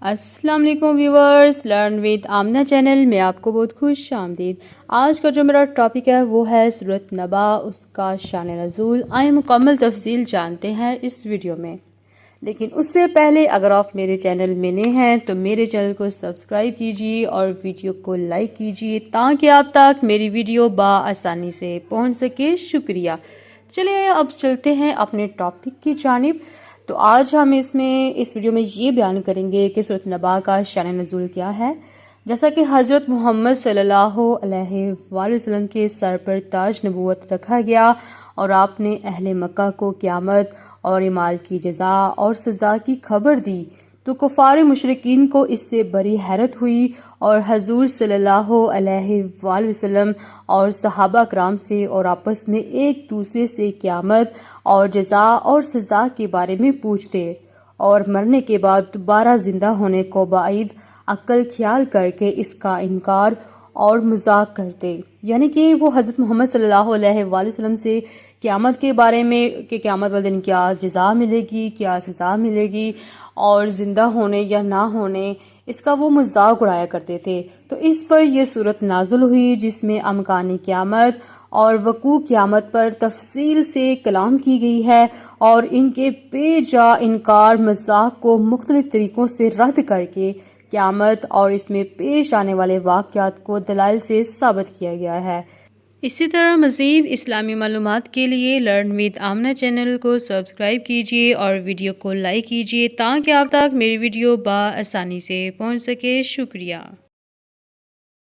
السلام علیکم viewers, learn with Amna channel میں آپ کو بہت خوش آمدید۔ آج کا جو میرا ٹاپک ہے وہ ہے سورۃ نبا، اس کا شان نزول۔ آئیں مکمل تفصیل جانتے ہیں اس ویڈیو میں، لیکن اس سے پہلے اگر آپ میرے چینل میں نئے ہیں تو میرے چینل کو سبسکرائب کیجیے اور ویڈیو کو لائک کیجیے تاکہ آپ تک میری ویڈیو بآسانی سے پہنچ سکے۔ شکریہ۔ چلیے اب چلتے ہیں اپنے ٹاپک کی جانب۔ تو آج ہم اس ویڈیو میں یہ بیان کریں گے کہ سورۃ نبا کا شان نزول کیا ہے۔ جیسا کہ حضرت محمد صلی اللہ علیہ وآلہ وسلم کے سر پر تاج نبوت رکھا گیا اور آپ نے اہل مکہ کو قیامت اور اعمال کی جزا اور سزا کی خبر دی تو کفار مشرکین کو اس سے بڑی حیرت ہوئی اور حضور صلی اللہ علیہ وآلہ وسلم اور صحابہ کرام سے اور آپس میں ایک دوسرے سے قیامت اور جزا اور سزا کے بارے میں پوچھتے اور مرنے کے بعد دوبارہ زندہ ہونے کو بعید عقل خیال کر کے اس کا انکار اور مذاق کرتے، یعنی کہ وہ حضرت محمد صلی اللہ علیہ وآلہ وسلم سے قیامت کے بارے میں کہ قیامت والے دن کیا جزا ملے گی، کیا سزا ملے گی اور زندہ ہونے یا نہ ہونے، اس کا وہ مذاق اڑایا کرتے تھے۔ تو اس پر یہ صورت نازل ہوئی جس میں امکان قیامت اور وقوع قیامت پر تفصیل سے کلام کی گئی ہے اور ان کے بے جا انکار مذاق کو مختلف طریقوں سے رد کر کے قیامت اور اس میں پیش آنے والے واقعات کو دلائل سے ثابت کیا گیا ہے۔ اسی طرح مزید اسلامی معلومات کے لیے لرن ود آمنہ چینل کو سبسکرائب کیجیے اور ویڈیو کو لائک کیجیے تاکہ آپ تک میری ویڈیو بآسانی سے پہنچ سکے۔ شکریہ۔